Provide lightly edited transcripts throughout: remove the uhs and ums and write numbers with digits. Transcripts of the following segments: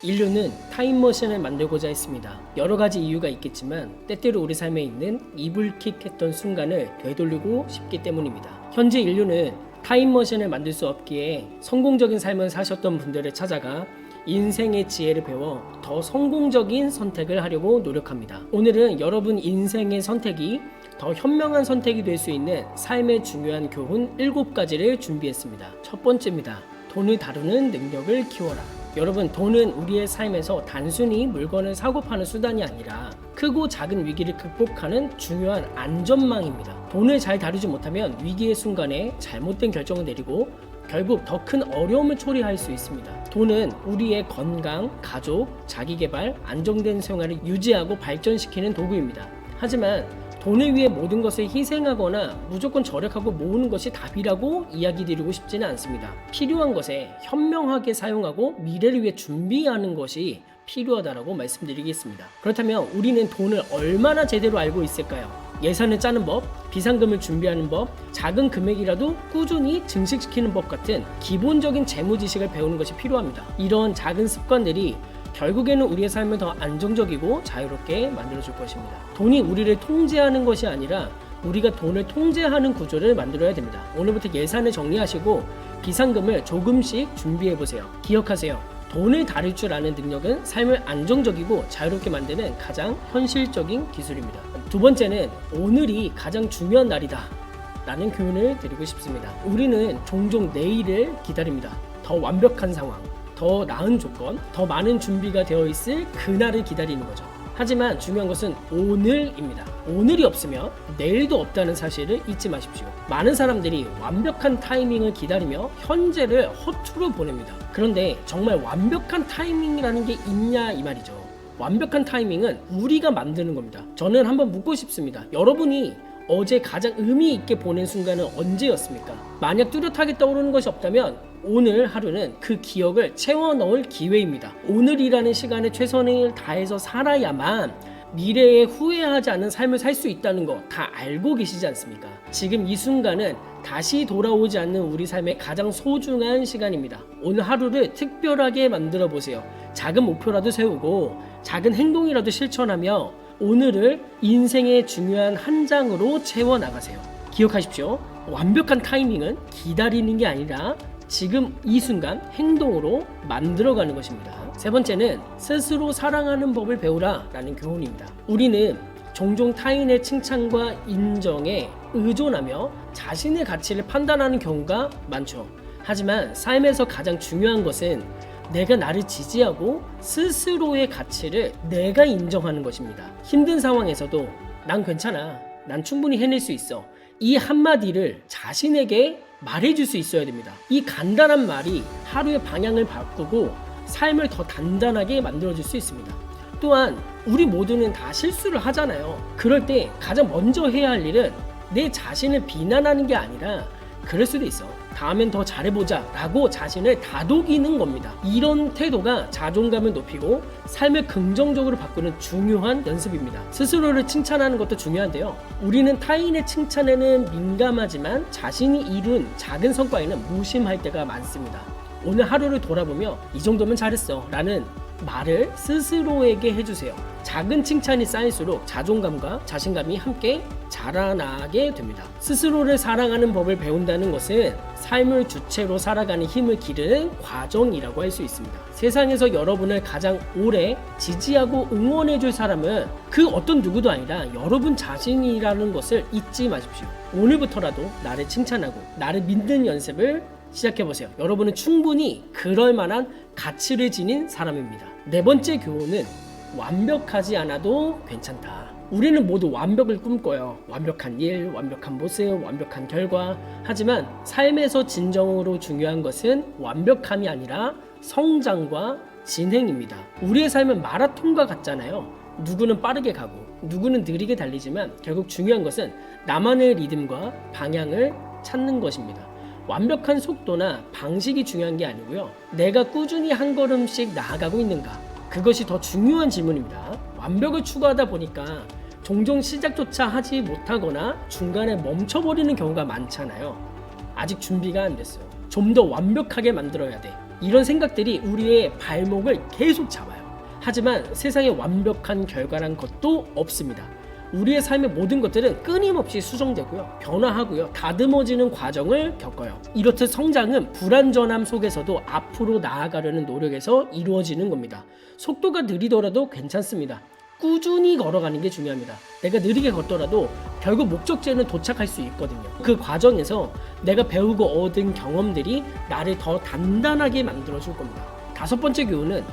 인류는 타임머신을 만들고자 했습니다. 여러 가지 이유가 있겠지만 때때로 우리 삶에 있는 이불킥했던 순간을 되돌리고 싶기 때문입니다. 현재 인류는 타임머신을 만들 수 없기에 성공적인 삶을 사셨던 분들을 찾아가 인생의 지혜를 배워 더 성공적인 선택을 하려고 노력합니다. 오늘은 여러분 인생의 선택이 더 현명한 선택이 될 수 있는 삶의 중요한 교훈 7가지를 준비했습니다. 첫 번째입니다. 돈을 다루는 능력을 키워라. 여러분, 돈은 우리의 삶에서 단순히 물건을 사고 파는 수단이 아니라 크고 작은 위기를 극복하는 중요한 안전망입니다. 돈을 잘 다루지 못하면 위기의 순간에 잘못된 결정을 내리고 결국 더 큰 어려움을 초래할 수 있습니다. 돈은 우리의 건강, 가족, 자기개발, 안정된 생활을 유지하고 발전시키는 도구입니다. 하지만 돈을 위해 모든 것을 희생하거나 무조건 절약하고 모으는 것이 답이라고 이야기 드리고 싶지는 않습니다. 필요한 것에 현명하게 사용하고 미래를 위해 준비하는 것이 필요하다고 말씀드리겠습니다. 그렇다면 우리는 돈을 얼마나 제대로 알고 있을까요? 예산을 짜는 법, 비상금을 준비하는 법, 작은 금액이라도 꾸준히 증식시키는 법 같은 기본적인 재무 지식을 배우는 것이 필요합니다. 이런 작은 습관들이 결국에는 우리의 삶을 더 안정적이고 자유롭게 만들어줄 것입니다. 돈이 우리를 통제하는 것이 아니라 우리가 돈을 통제하는 구조를 만들어야 됩니다. 오늘부터 예산을 정리하시고 비상금을 조금씩 준비해보세요. 기억하세요. 돈을 다룰 줄 아는 능력은 삶을 안정적이고 자유롭게 만드는 가장 현실적인 기술입니다. 두 번째는 오늘이 가장 중요한 날이다 라는 교훈을 드리고 싶습니다. 우리는 종종 내일을 기다립니다. 더 완벽한 상황, 더 나은 조건, 더 많은 준비가 되어 있을 그날을 기다리는 거죠. 하지만 중요한 것은 오늘입니다. 오늘이 없으면 내일도 없다는 사실을 잊지 마십시오. 많은 사람들이 완벽한 타이밍을 기다리며 현재를 허투루 보냅니다. 그런데 정말 완벽한 타이밍이라는 게 있냐 이 말이죠. 완벽한 타이밍은 우리가 만드는 겁니다. 저는 한번 묻고 싶습니다. 여러분이 어제 가장 의미 있게 보낸 순간은 언제였습니까? 만약 뚜렷하게 떠오르는 것이 없다면 오늘 하루는 그 기억을 채워 넣을 기회입니다. 오늘이라는 시간에 최선을 다해서 살아야만 미래에 후회하지 않는 삶을 살 수 있다는 거 다 알고 계시지 않습니까? 지금 이 순간은 다시 돌아오지 않는 우리 삶의 가장 소중한 시간입니다. 오늘 하루를 특별하게 만들어 보세요. 작은 목표라도 세우고 작은 행동이라도 실천하며 오늘을 인생의 중요한 한 장으로 채워나가세요. 기억하십시오. 완벽한 타이밍은 기다리는 게 아니라 지금 이 순간 행동으로 만들어가는 것입니다. 세 번째는 스스로 사랑하는 법을 배우라 라는 교훈입니다. 우리는 종종 타인의 칭찬과 인정에 의존하며 자신의 가치를 판단하는 경우가 많죠. 하지만 삶에서 가장 중요한 것은 내가 나를 지지하고 스스로의 가치를 내가 인정하는 것입니다. 힘든 상황에서도 난 괜찮아, 난 충분히 해낼 수 있어, 이 한마디를 자신에게 말해줄 수 있어야 됩니다. 이 간단한 말이 하루의 방향을 바꾸고 삶을 더 단단하게 만들어줄 수 있습니다. 또한 우리 모두는 다 실수를 하잖아요. 그럴 때 가장 먼저 해야 할 일은 내 자신을 비난하는 게 아니라 그럴 수도 있어, 다음엔 더 잘해보자 라고 자신을 다독이는 겁니다. 이런 태도가 자존감을 높이고 삶을 긍정적으로 바꾸는 중요한 연습입니다. 스스로를 칭찬하는 것도 중요한데요. 우리는 타인의 칭찬에는 민감하지만 자신이 이룬 작은 성과에는 무심할 때가 많습니다. 오늘 하루를 돌아보며 이 정도면 잘했어 라는 말을 스스로에게 해주세요. 작은 칭찬이 쌓일수록 자존감과 자신감이 함께 자라나게 됩니다. 스스로를 사랑하는 법을 배운다는 것은 삶을 주체로 살아가는 힘을 기르는 과정이라고 할 수 있습니다. 세상에서 여러분을 가장 오래 지지하고 응원해줄 사람은 그 어떤 누구도 아니라 여러분 자신이라는 것을 잊지 마십시오. 오늘부터라도 나를 칭찬하고 나를 믿는 연습을 시작해보세요. 여러분은 충분히 그럴 만한 가치를 지닌 사람입니다. 네 번째 교훈은 완벽하지 않아도 괜찮다. 우리는 모두 완벽을 꿈꿔요. 완벽한 일, 완벽한 모습, 완벽한 결과. 하지만 삶에서 진정으로 중요한 것은 완벽함이 아니라 성장과 진행입니다. 우리의 삶은 마라톤과 같잖아요. 누구는 빠르게 가고 누구는 느리게 달리지만 결국 중요한 것은 나만의 리듬과 방향을 찾는 것입니다. 완벽한 속도나 방식이 중요한 게 아니고요. 내가 꾸준히 한 걸음씩 나아가고 있는가? 그것이 더 중요한 질문입니다. 완벽을 추구하다 보니까 종종 시작조차 하지 못하거나 중간에 멈춰버리는 경우가 많잖아요. 아직 준비가 안 됐어요. 좀 더 완벽하게 만들어야 돼. 이런 생각들이 우리의 발목을 계속 잡아요. 하지만 세상에 완벽한 결과란 것도 없습니다. 우리의 삶의 모든 것들은 끊임없이 수정되고요, 변화하고요, 다듬어지는 과정을 겪어요. 이렇듯 성장은 불완전함 속에서도 앞으로 나아가려는 노력에서 이루어지는 겁니다. 속도가 느리더라도 괜찮습니다. 꾸준히 걸어가는 게 중요합니다. 내가 느리게 걷더라도 결국 목적지에는 도착할 수 있거든요. 그 과정에서 내가 배우고 얻은 경험들이 나를 더 단단하게 만들어줄 겁니다. 5번째 교훈은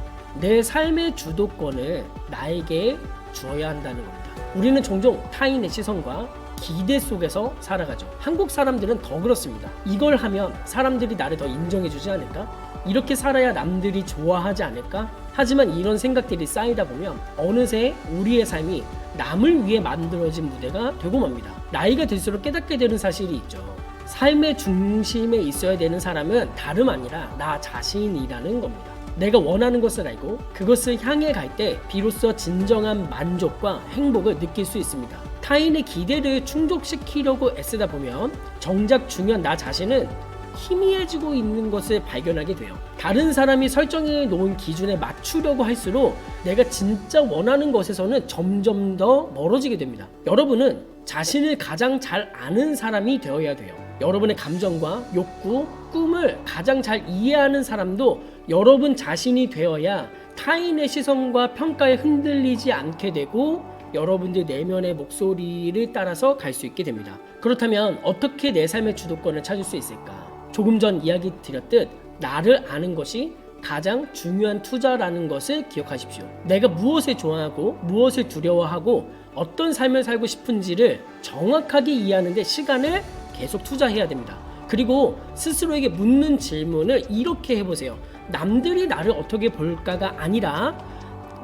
내 삶의 주도권을 나에게 주어야 한다는 겁니다. 우리는 종종 타인의 시선과 기대 속에서 살아가죠. 한국 사람들은 더 그렇습니다. 이걸 하면 사람들이 나를 더 인정해주지 않을까? 이렇게 살아야 남들이 좋아하지 않을까? 하지만 이런 생각들이 쌓이다 보면 어느새 우리의 삶이 남을 위해 만들어진 무대가 되고 맙니다. 나이가 들수록 깨닫게 되는 사실이 있죠. 삶의 중심에 있어야 되는 사람은 다름 아니라 나 자신이라는 겁니다. 내가 원하는 것을 알고 그것을 향해 갈 때 비로소 진정한 만족과 행복을 느낄 수 있습니다. 타인의 기대를 충족시키려고 애쓰다 보면 정작 중요한 나 자신은 희미해지고 있는 것을 발견하게 돼요. 다른 사람이 설정해 놓은 기준에 맞추려고 할수록 내가 진짜 원하는 것에서는 점점 더 멀어지게 됩니다. 여러분은 자신을 가장 잘 아는 사람이 되어야 돼요. 여러분의 감정과 욕구, 꿈을 가장 잘 이해하는 사람도 여러분 자신이 되어야 타인의 시선과 평가에 흔들리지 않게 되고 여러분들 내면의 목소리를 따라서 갈 수 있게 됩니다. 그렇다면 어떻게 내 삶의 주도권을 찾을 수 있을까? 조금 전 이야기 드렸듯 나를 아는 것이 가장 중요한 투자라는 것을 기억하십시오. 내가 무엇을 좋아하고 무엇을 두려워하고 어떤 삶을 살고 싶은지를 정확하게 이해하는 데 시간을 계속 투자해야 됩니다. 그리고 스스로에게 묻는 질문을 이렇게 해보세요. 남들이 나를 어떻게 볼까가 아니라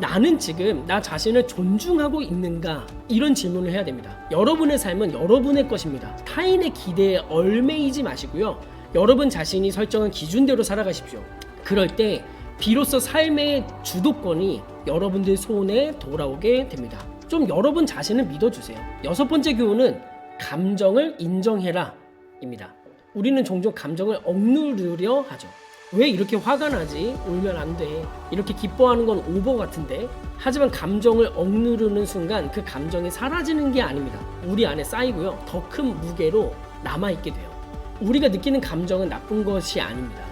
나는 지금 나 자신을 존중하고 있는가? 이런 질문을 해야 됩니다. 여러분의 삶은 여러분의 것입니다. 타인의 기대에 얽매이지 마시고요. 여러분 자신이 설정한 기준대로 살아가십시오. 그럴 때 비로소 삶의 주도권이 여러분들 손에 돌아오게 됩니다. 좀 여러분 자신을 믿어주세요. 6번째 교훈은 감정을 인정해라 입니다. 우리는 종종 감정을 억누르려 하죠. 왜 이렇게 화가 나지? 울면 안 돼. 이렇게 기뻐하는 건 오버 같은데. 하지만 감정을 억누르는 순간 그 감정이 사라지는 게 아닙니다. 우리 안에 쌓이고요. 더 큰 무게로 남아있게 돼요. 우리가 느끼는 감정은 나쁜 것이 아닙니다.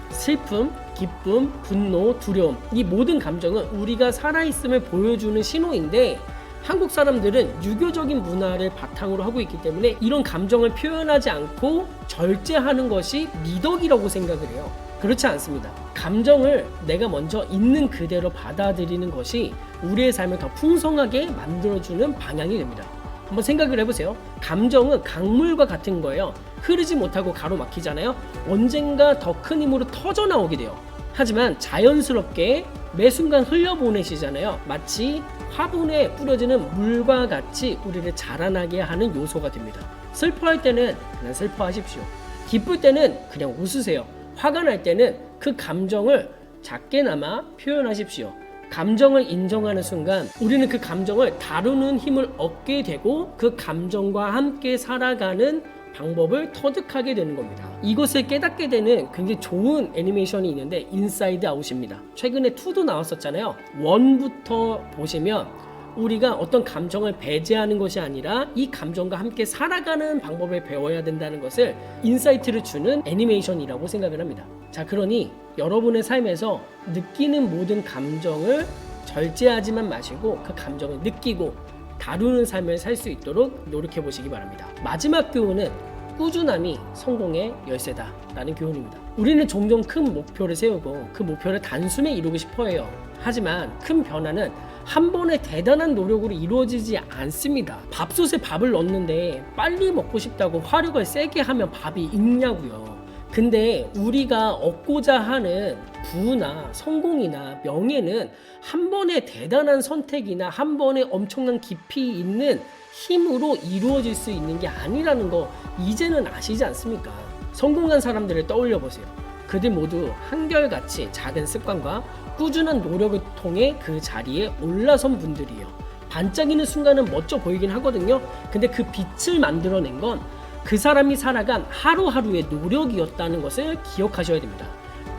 슬픔, 기쁨, 분노, 두려움, 이 모든 감정은 우리가 살아있음을 보여주는 신호인데 한국 사람들은 유교적인 문화를 바탕으로 하고 있기 때문에 이런 감정을 표현하지 않고 절제하는 것이 미덕이라고 생각을 해요. 그렇지 않습니다. 감정을 내가 먼저 있는 그대로 받아들이는 것이 우리의 삶을 더 풍성하게 만들어주는 방향이 됩니다. 한번 생각을 해보세요. 감정은 강물과 같은 거예요. 흐르지 못하고 가로막히잖아요. 언젠가 더 큰 힘으로 터져 나오게 돼요. 하지만 자연스럽게 매 순간 흘려보내시잖아요. 마치 화분에 뿌려지는 물과 같이 우리를 자라나게 하는 요소가 됩니다. 슬퍼할 때는 그냥 슬퍼하십시오. 기쁠 때는 그냥 웃으세요. 화가 날 때는 그 감정을 작게나마 표현하십시오. 감정을 인정하는 순간 우리는 그 감정을 다루는 힘을 얻게 되고 그 감정과 함께 살아가는 방법을 터득하게 되는 겁니다. 이것을 깨닫게 되는 굉장히 좋은 애니메이션이 있는데 인사이드 아웃입니다. 최근에 2도 나왔었잖아요. 1부터 보시면 우리가 어떤 감정을 배제하는 것이 아니라 이 감정과 함께 살아가는 방법을 배워야 된다는 것을 인사이트를 주는 애니메이션이라고 생각을 합니다. 자, 그러니 여러분의 삶에서 느끼는 모든 감정을 절제하지만 마시고 그 감정을 느끼고 다루는 삶을 살 수 있도록 노력해 보시기 바랍니다. 마지막 교훈은 꾸준함이 성공의 열쇠다라는 교훈입니다. 우리는 종종 큰 목표를 세우고 그 목표를 단숨에 이루고 싶어 해요. 하지만 큰 변화는 한 번의 대단한 노력으로 이루어지지 않습니다. 밥솥에 밥을 넣는데 빨리 먹고 싶다고 화력을 세게 하면 밥이 익냐고요. 근데 우리가 얻고자 하는 부나 성공이나 명예는 한 번의 대단한 선택이나 한 번의 엄청난 깊이 있는 힘으로 이루어질 수 있는 게 아니라는 거 이제는 아시지 않습니까? 성공한 사람들을 떠올려 보세요. 그들 모두 한결같이 작은 습관과 꾸준한 노력을 통해 그 자리에 올라선 분들이에요. 반짝이는 순간은 멋져 보이긴 하거든요. 근데 그 빛을 만들어낸 건 그 사람이 살아간 하루하루의 노력이었다는 것을 기억하셔야 됩니다.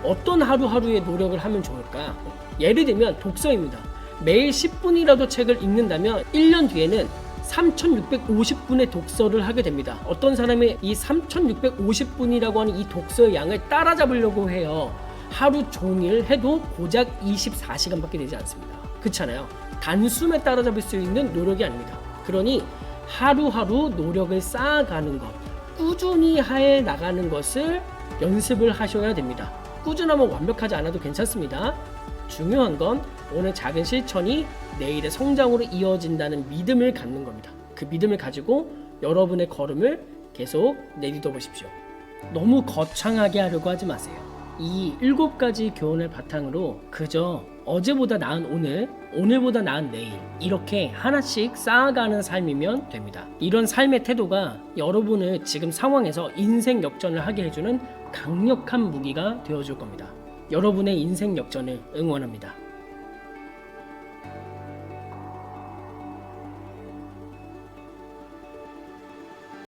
어떤 하루하루의 노력을 하면 좋을까? 예를 들면 독서입니다. 매일 10분이라도 책을 읽는다면 1년 뒤에는 3650분의 독서를 하게 됩니다. 어떤 사람이 이 3650분이라고 하는 이 독서의 양을 따라잡으려고 해요. 하루 종일 해도 고작 24시간밖에 되지 않습니다. 그렇잖아요. 단숨에 따라잡을 수 있는 노력이 아닙니다. 그러니 하루하루 노력을 쌓아가는 것, 꾸준히 해 나가는 것을 연습을 하셔야 됩니다. 꾸준하면 완벽하지 않아도 괜찮습니다. 중요한 건 오늘 작은 실천이 내일의 성장으로 이어진다는 믿음을 갖는 겁니다. 그 믿음을 가지고 여러분의 걸음을 계속 내딛어 보십시오. 너무 거창하게 하려고 하지 마세요. 이 7가지 교훈을 바탕으로 그저 어제보다 나은 오늘, 오늘보다 나은 내일 이렇게 하나씩 쌓아가는 삶이면 됩니다. 이런 삶의 태도가 여러분을 지금 상황에서 인생 역전을 하게 해주는 강력한 무기가 되어줄 겁니다. 여러분의 인생 역전을 응원합니다.